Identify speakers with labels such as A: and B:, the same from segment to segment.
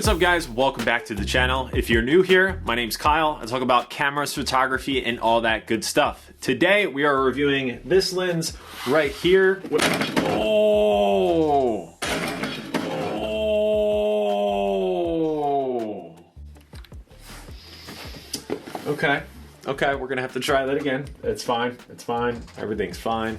A: What's up guys, welcome back to the channel. If you're new here, my name's Kyle. I talk about cameras, photography, and all that good stuff. Today we are reviewing this lens right here. Oh! Okay, we're gonna have to try that again. It's fine, everything's fine.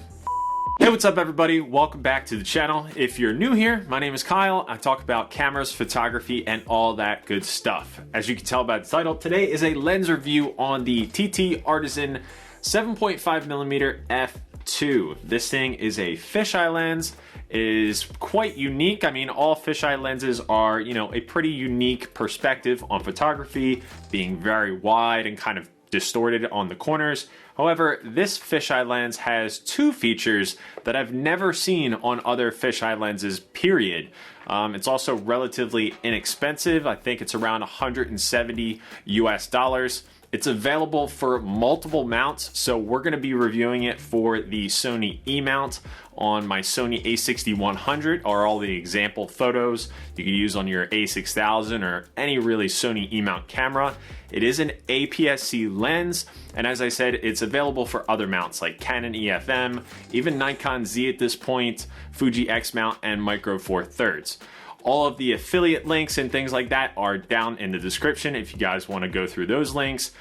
A: Hey, what's up everybody? Welcome back to the channel. If you're new here, my name is Kyle. I talk about cameras, photography, and all that good stuff. As you can tell by the title, today is a lens review on the TTArtisan 7.5mm f2. This thing is a fisheye lens. It is quite unique. I mean, all fisheye lenses are, a pretty unique perspective on photography, being very wide and kind of distorted on the corners. However, this fisheye lens has two features that I've never seen on other fisheye lenses, period. It's also relatively inexpensive. I think it's around 170 US dollars. It's available for multiple mounts, so we're going to be reviewing it for the Sony E mount on my Sony a6000, or all the example photos you can use on your a6000 or any really Sony E mount camera. It is an APS-C lens, and as I said, it's available for other mounts like Canon EF-M, even Nikon Z at this point, Fuji X mount, and Micro Four Thirds. All of the affiliate links and things like that are down in the description if you guys want to go through those links.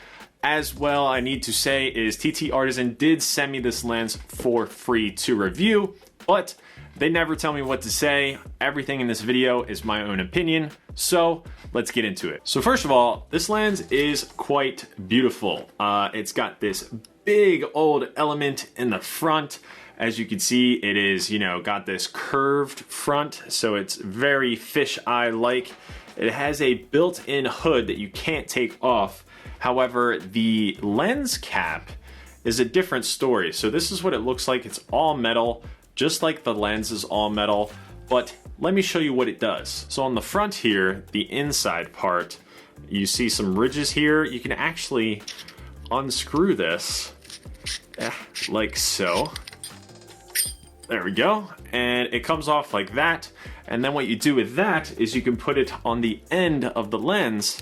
A: As well, I need to say is TTArtisan did send me this lens for free to review, but they never tell me what to say. Everything in this video is my own opinion, so let's get into it. So first of all, this lens is quite beautiful. It's got this big old element in the front. As you can see, it is, got this curved front, so it's very fisheye-like. It has a built-in hood that you can't take off. However, the lens cap is a different story. So this is what it looks like. It's all metal, just like the lens is all metal. But let me show you what it does. So on the front here, the inside part, you see some ridges here. You can actually unscrew this like so. There we go, and it comes off like that. And then what you do with that is you can put it on the end of the lens,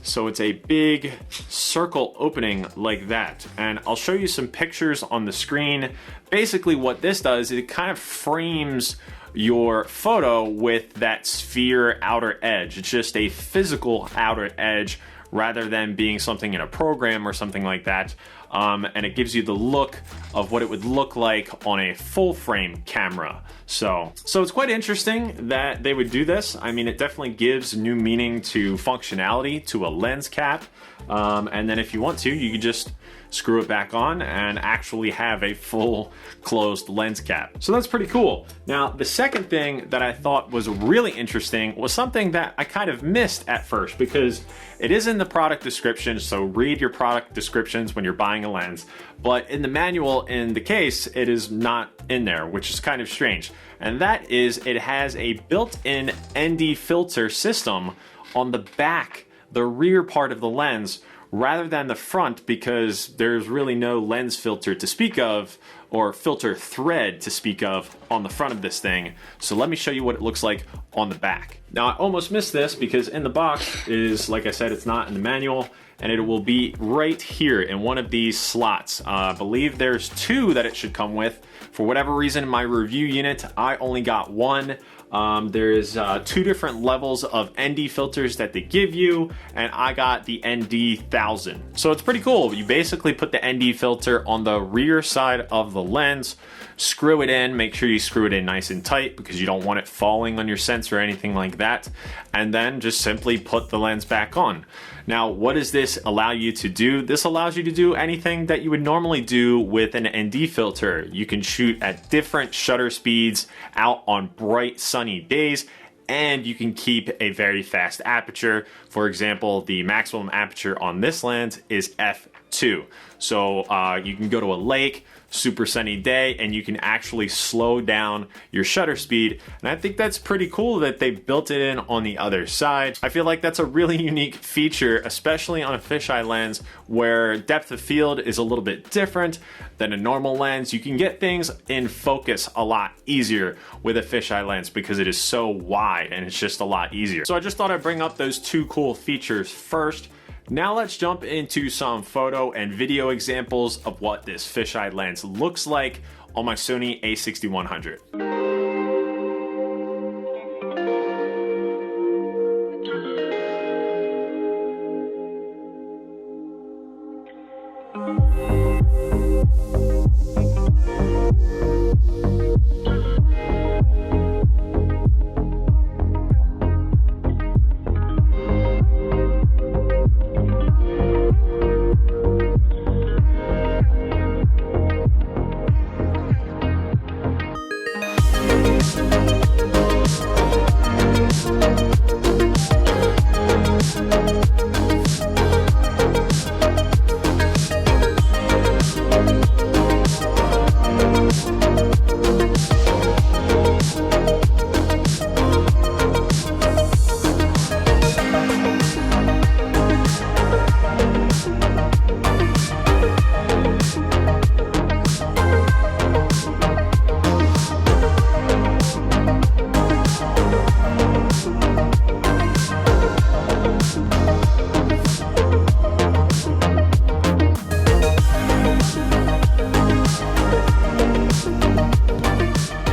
A: so it's a big circle opening like that. And I'll show you some pictures on the screen. Basically what this does is it kind of frames your photo with that sphere outer edge. It's just a physical outer edge rather than being something in a program or something like that. And it gives you the look of what it would look like on a full frame camera. So it's quite interesting that they would do this. I mean, it definitely gives new meaning to functionality to a lens cap. And then if you want to, you can just screw it back on and actually have a full closed lens cap. So that's pretty cool. Now, the second thing that I thought was really interesting was something that I kind of missed at first, because it is in the product description, so read your product descriptions when you're buying a lens, but in the manual in the case, it is not in there, which is kind of strange. And that is, it has a built-in ND filter system on the back, the rear part of the lens, rather than the front, because there's really no lens filter to speak of, or filter thread to speak of on the front of this thing. So let me show you what it looks like on the back. Now, I almost missed this because in the box is, like I said, it's not in the manual, and it will be right here in one of these slots. I believe there's two that it should come with. For whatever reason, in my review unit, I only got one. There's two different levels of ND filters that they give you, and I got the ND 1000. So it's pretty cool. You basically put the ND filter on the rear side of the lens, screw it in, make sure you screw it in nice and tight because you don't want it falling on your sensor or anything like that, and then just simply put the lens back on. Now, what does this allow you to do? This allows you to do anything that you would normally do with an ND filter. You can shoot at different shutter speeds out on bright sunny days, and you can keep a very fast aperture. For example, the maximum aperture on this lens is f2. So you can go to a lake, super sunny day, and you can actually slow down your shutter speed. And I think that's pretty cool that they built it in on the other side. I feel like that's a really unique feature, especially on a fisheye lens where depth of field is a little bit different than a normal lens. You can get things in focus a lot easier with a fisheye lens because it is so wide and it's just a lot easier. So I just thought I'd bring up those two cool features first. Now let's jump into some photo and video examples of what this fisheye lens looks like on my Sony a6100.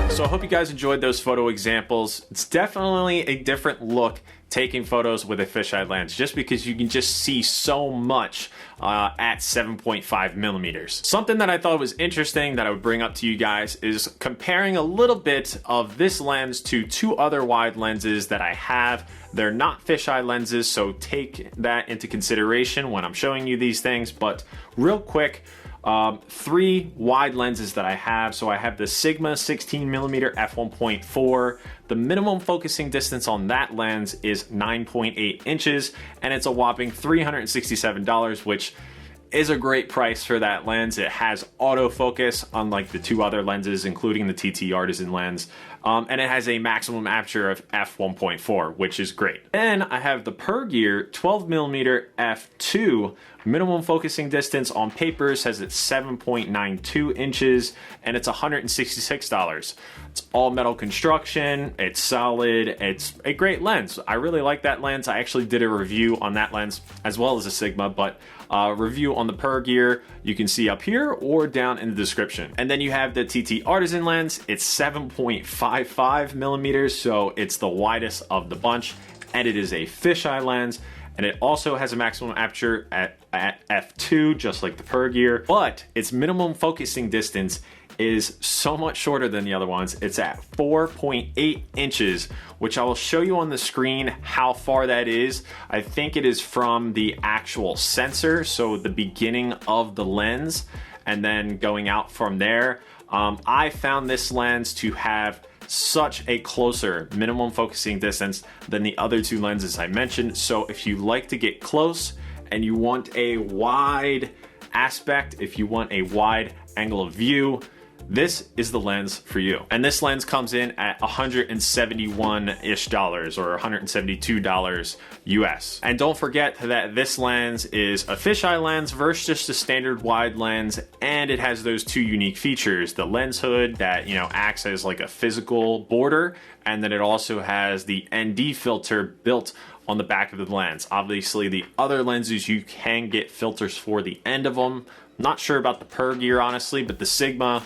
A: So I hope you guys enjoyed those photo examples. It's definitely a different look taking photos with a fisheye lens just because you can just see so much at 7.5 millimeters. Something that I thought was interesting that I would bring up to you guys is comparing a little bit of this lens to two other wide lenses that I have. They're not fisheye lenses, so take that into consideration when I'm showing you these things. But real quick, three wide lenses that I have. So I have the Sigma 16mm f1.4. The minimum focusing distance on that lens is 9.8 inches, and it's a whopping $367, which is a great price for that lens. It has autofocus, unlike the two other lenses, including the TTArtisan lens. And it has a maximum aperture of f1.4, which is great. Then I have the Pergear 12mm f2. Minimum focusing distance on paper says it's 7.92 inches, and it's $166. It's all metal construction, it's solid, it's a great lens. I really like that lens. I actually did a review on that lens as well as a Sigma, but review on the Pergear you can see up here or down in the description. And then you have the TTArtisan lens. It's 7.55 millimeters, so it's the widest of the bunch, and it is a fisheye lens. And it also has a maximum aperture at f2, just like the Pergear, but its minimum focusing distance is so much shorter than the other ones. It's at 4.8 inches, which I will show you on the screen how far that is. I think it is from the actual sensor, so the beginning of the lens, and then going out from there. I found this lens to have such a closer minimum focusing distance than the other two lenses I mentioned. So if you like to get close and you want a wide aspect, if you want a wide angle of view, this is the lens for you. And this lens comes in at $171-ish or $172 US. And don't forget that this lens is a fisheye lens versus just a standard wide lens, and it has those two unique features: the lens hood that, you know, acts as like a physical border, and then it also has the ND filter built on the back of the lens. Obviously, the other lenses you can get filters for the end of them. Not sure about the Pergear, honestly, but the Sigma,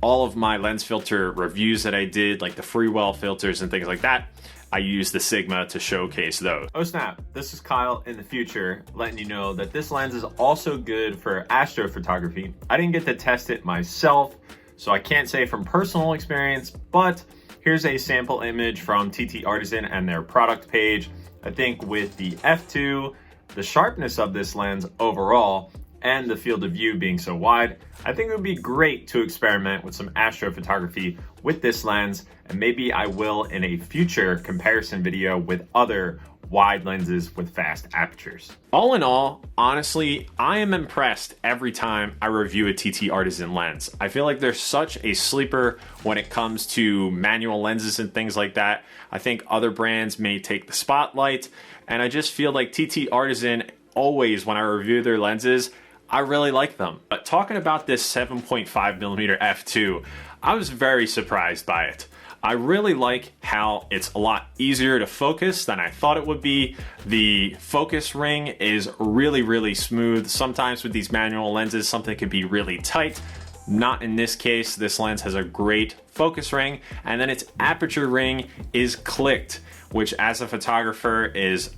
A: all of my lens filter reviews that I did, like the Freewell filters and things like that, I used the Sigma to showcase those. Oh snap, this is Kyle in the future, letting you know that this lens is also good for astrophotography. I didn't get to test it myself, so I can't say from personal experience, but here's a sample image from TTArtisan and their product page. I think with the f2, the sharpness of this lens overall, and the field of view being so wide, I think it would be great to experiment with some astrophotography with this lens, and maybe I will in a future comparison video with other wide lenses with fast apertures. All in all, honestly, I am impressed every time I review a TTArtisan lens. I feel like they're such a sleeper when it comes to manual lenses and things like that. I think other brands may take the spotlight, and I just feel like TTArtisan always, when I review their lenses, I really like them. But talking about this 7.5mm f2, I was very surprised by it. I really like how it's a lot easier to focus than I thought it would be. The focus ring is really smooth. Sometimes with these manual lenses, something can be really tight. Not in this case. This lens has a great focus ring, and then its aperture ring is clicked, which as a photographer is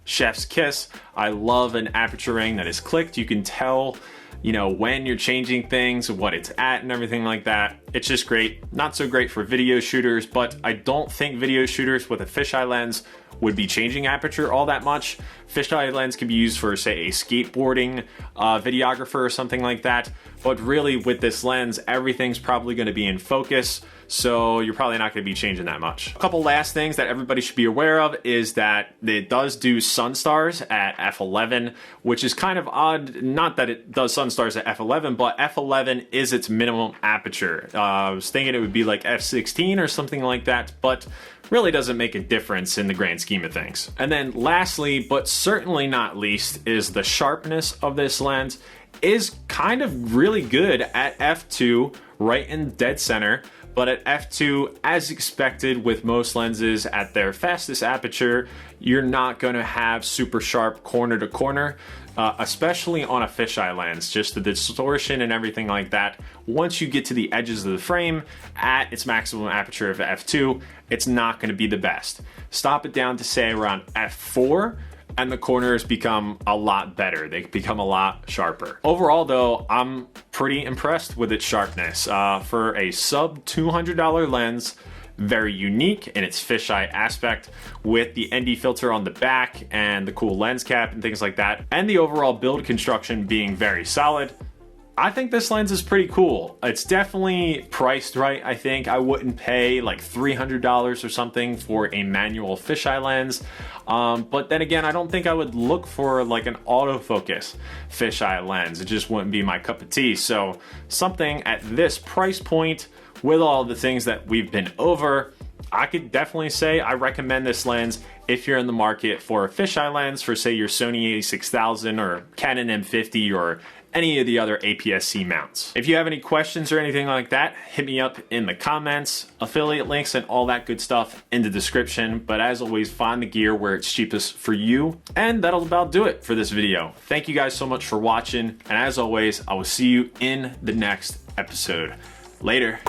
A: chef's kiss. I love an aperture ring that is clicked. You can tell, you know, when you're changing things, what it's at and everything like that. It's just great. Not so great for video shooters, but I don't think video shooters with a fisheye lens would be changing aperture all that much. Fisheye lens can be used for, say, a skateboarding videographer or something like that. But really with this lens, everything's probably gonna be in focus, so you're probably not gonna be changing that much. A couple last things that everybody should be aware of is that it does do sun stars at f11, which is kind of odd. Not that it does sun stars at f11, but f11 is its minimum aperture. I was thinking it would be like f16 or something like that, but really doesn't make a difference in the grand scheme of things. And then lastly, but certainly not least, is the sharpness of this lens is kind of really good at f2, right in dead center. But at f2, as expected with most lenses at their fastest aperture, you're not going to have super sharp corner to corner, especially on a fisheye lens. Just the distortion and everything like that. Once you get to the edges of the frame at its maximum aperture of f2, it's not going to be the best. Stop it down to say around f4, and the corners become a lot better. They become a lot sharper. Overall though, I'm pretty impressed with its sharpness. For a sub $200 lens, very unique in its fisheye aspect with the ND filter on the back and the cool lens cap and things like that, and the overall build construction being very solid. I think this lens is pretty cool. It's definitely priced right, I think. I wouldn't pay like $300 or something for a manual fisheye lens. But then again, I don't think I would look for like an autofocus fisheye lens. It just wouldn't be my cup of tea. So something at this price point with all the things that we've been over, I could definitely say I recommend this lens if you're in the market for a fisheye lens for, say, your Sony a6000 or Canon M50 or any of the other APS-C mounts. If you have any questions or anything like that, hit me up in the comments. Affiliate links and all that good stuff in the description. But as always, find the gear where it's cheapest for you. And that'll about do it for this video. Thank you guys so much for watching. And as always, I will see you in the next episode. Later.